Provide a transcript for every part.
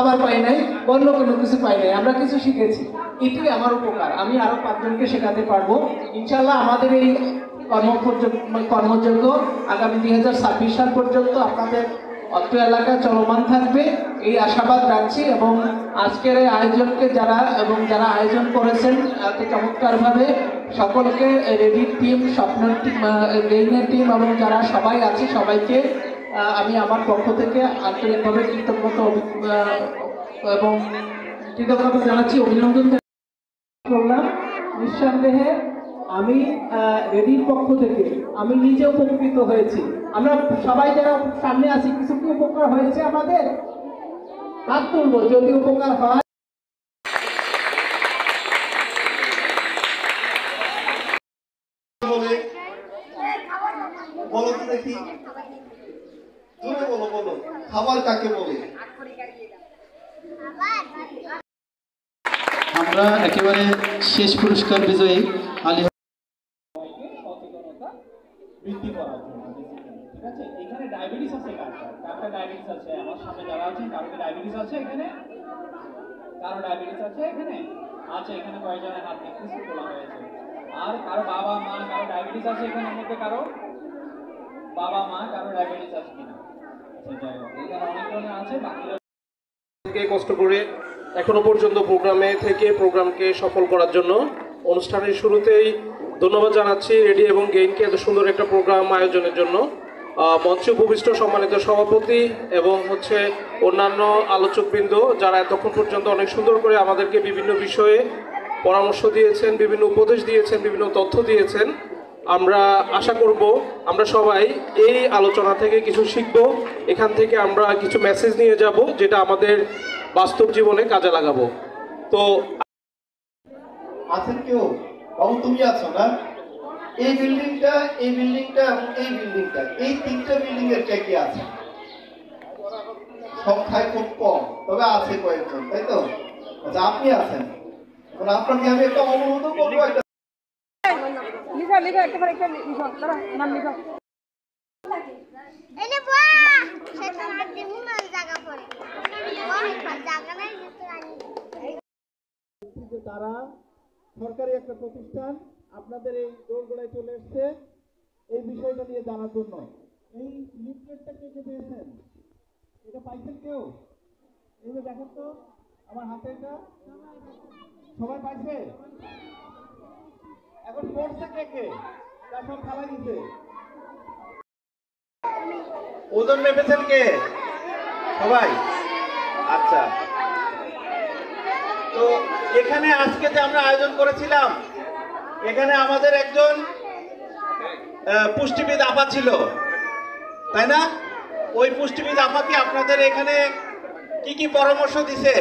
খাবার পাই নাই, অন্য কোনো কিছু পাই নাই, আমরা কিছু শিখেছি, এটাই আমার উপকার। আমি আরো 5 জনকে শেখাতে পারবো ইনশাআল্লাহ। আমাদের এই কর্মযজ্ঞ আগামী 2026 সাল পর্যন্ত আপনাদের অত্র এলাকায় চলমান থাকবে, এই আশাবাদ রাখছি। এবং আজকের এই আয়োজনকে যারা আয়োজন করেছেন এত চমৎকারভাবে, সকলকে রেডির টিম, স্বপ্নের টিম, গেইনের টিম এবং যারা সবাই আছে সবাইকে আমি আমার পক্ষ থেকে আন্তরিকভাবে কৃতজ্ঞতা জানাচ্ছি, অভিনন্দন করলাম। নিঃসন্দেহে আমি রেডির পক্ষ থেকে আমি নিজে উপকৃত হয়েছি। আমরা সবাই যারা সামনে আছি, কিছু কি উপকার হয়েছে আমাদের? হাত তুলবো যদি উপকার হয়। বলো তো দেখি, জোরে বলো, বলো খাবার কাকে বলে? আমরা একেবারে শেষ পুরস্কার বিজয়ী আলী বৃদ্ধি করার জন্য, ঠিক আছে? এখানে ডায়াবেটিস আছে, কারো ডায়াবেটিস আছে, আমার সামনে যারা আছেন কারো ডায়াবেটিস আছে, এখানে কারো ডায়াবেটিস আছে, এখানে আছে, এখানে কয়েকজনের হাত দেখতেছি তোলা হয়েছে। আর কারো বাবা মা কারো ডায়াবেটিস আছে, এখানের মধ্যে কারো বাবা মা কারো ডায়াবেটিস আছে কিনা? আচ্ছা, যাই হোক, এখানে অনেক ধরনের আছে। বাকিরা কষ্ট করে এখনো পর্যন্ত প্রোগ্রামকে সফল করার জন্য অনুষ্ঠানের শুরুতেই ধন্যবাদ জানাচ্ছি রেডি এবং গেইনকে এত সুন্দর একটা প্রোগ্রাম আয়োজনের জন্য। মঞ্চে উপবিষ্ট সম্মানিত সভাপতি এবং অন্যান্য আলোচকবৃন্দ যারা এতক্ষণ পর্যন্ত অনেক সুন্দর করে আমাদেরকে বিভিন্ন বিষয়ে পরামর্শ দিয়েছেন, বিভিন্ন উপদেশ দিয়েছেন, বিভিন্ন তথ্য দিয়েছেন। আমরা আশা করব আমরা সবাই এই আলোচনা থেকে কিছু শিখব, এখান থেকে আমরা কিছু মেসেজ নিয়ে যাব যেটা আমাদের বাস্তব জীবনে কাজে লাগাবো। তো আছেন কেউ? বাবু তুমি আছো না? এই বিল্ডিংটা এবং এই বিল্ডিংটা, এই 3টা বিল্ডিং এর কে কে আছে? সংখ্যায় খুব কম, তবে আছে কয়েকজন, তাই তো? আচ্ছা, আপনি আছেন। মানে আপনাকে আমি একটা অনুরোধ করবো, একটা তারা সরকারি একটা প্রতিষ্ঠান আপনাদের এই দোরগোড়ায় চলে এসছে এই বিষয়টা নিয়ে জানার জন্য। এই লিফলেটটা কে কে পেয়েছেন? এটা পাইছেন কেউ? এই যে দেখেন তো আমার হাতে, এটা সবাই পাইছে? এখন পড়ছে কে কে? তার সব খালা দিছে। ওজন মেপেছেন কে? সবাই? আচ্ছা, তো এখানে আজকে যে আমরা আয়োজন করেছিলাম, এখানে আমাদের একজন পুষ্টিবিদ আপা ছিল, তাই না? ওই পুষ্টিবিদ আপা কি আপনাদের এখানে কি কি পরামর্শ দিছে?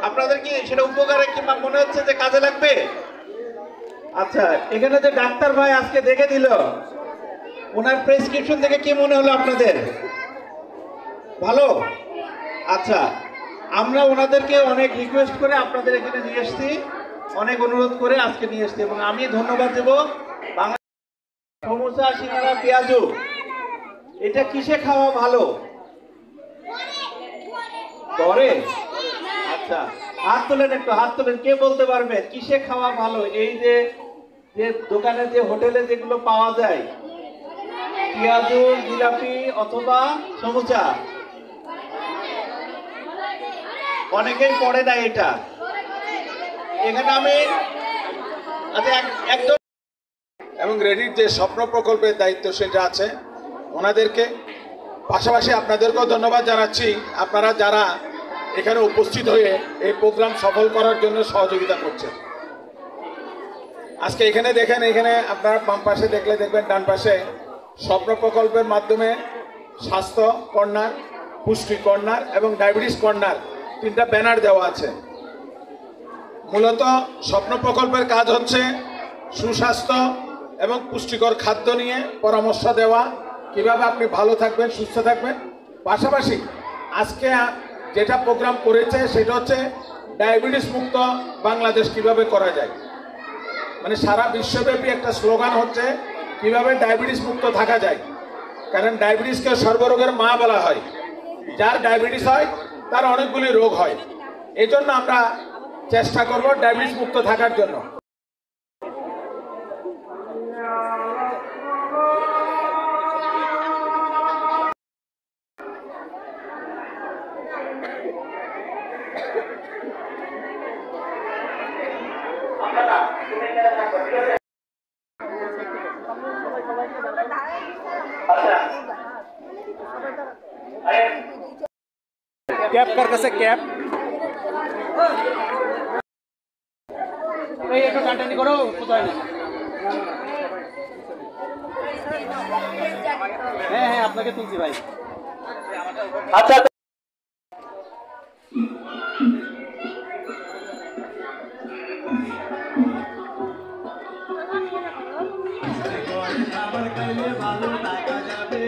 আপনাদের কি সেটা উপকারে কিংবা মনে হচ্ছে যে কাজে লাগবে? আচ্ছা, এখানে যে ডাক্তার ভাই আজকে দেখে দিল, ওনার প্রেসক্রিপশন থেকে কি মনে হলো আপনাদের? ভালো? আচ্ছা, আমরা ওনাদেরকে অনেক রিকোয়েস্ট করে আপনাদের এখানে নিয়ে এসেছি, অনেক অনুরোধ করে আজকে নিয়ে এসেছি। এবং আমি ধন্যবাদ দেব বাংলাদেশ সমোসা, সিঙ্গারা, পেঁয়াজু, এটা কিসে খাওয়া ভালো? ঘরে? আচ্ছা, হাত তোলেন, একটু হাত তোলেন, কে বলতে পারবে কিসে খাওয়া ভালো? এই যে দোকানে যে হোটেলে যেগুলো পাওয়া যায়, পেঁয়াজু, জিলাপি অথবা সমোসা, অনেকেই পড়ে না এটা। এখানে আমি একদম এবং রেডির যে স্বপ্ন প্রকল্পের দায়িত্ব সেটা আছে ওনাদেরকে, পাশাপাশি আপনাদেরকেও ধন্যবাদ জানাচ্ছি আপনারা যারা এখানে উপস্থিত হয়ে এই প্রোগ্রাম সফল করার জন্য সহযোগিতা করছেন। আজকে এখানে দেখেন, এখানে আপনারা বাম পাশে দেখলে দেখবেন ডান পাশে স্বপ্ন প্রকল্পের মাধ্যমে স্বাস্থ্য কর্নার, পুষ্টি কর্নার এবং ডায়াবেটিস কর্নার 3টা ব্যানার দেওয়া আছে। মূলত স্বপ্ন প্রকল্পের কাজ হচ্ছে সুস্বাস্থ্য এবং পুষ্টিকর খাদ্য নিয়ে পরামর্শ দেওয়া, কিভাবে আপনি ভালো থাকবেন, সুস্থ থাকবেন। পাশাপাশি আজকে যেটা প্রোগ্রাম করেছে সেটা হচ্ছে ডায়াবেটিস মুক্ত বাংলাদেশ কিভাবে করা যায়। মানে সারা বিশ্বব্যাপী একটা স্লোগান হচ্ছে কিভাবে ডায়াবেটিস মুক্ত থাকা যায়। কারণ ডায়াবেটিসকে সর্বরোগের মা বলা হয়। যার ডায়াবেটিস হয় তার অনেকগুলি রোগ হয়। এই জন্য আমরা চেষ্টা করব ডায়াবেটিস মুক্ত থাকার জন্য। ক্যাপ কার কাছে ক্যাপ এই একটু টাটানি করো কোথায় না হ্যাঁ হ্যাঁ আপনাকে তুলছি ভাই আচ্ছা খাবার খাইলে ভালো থাকা যাবে।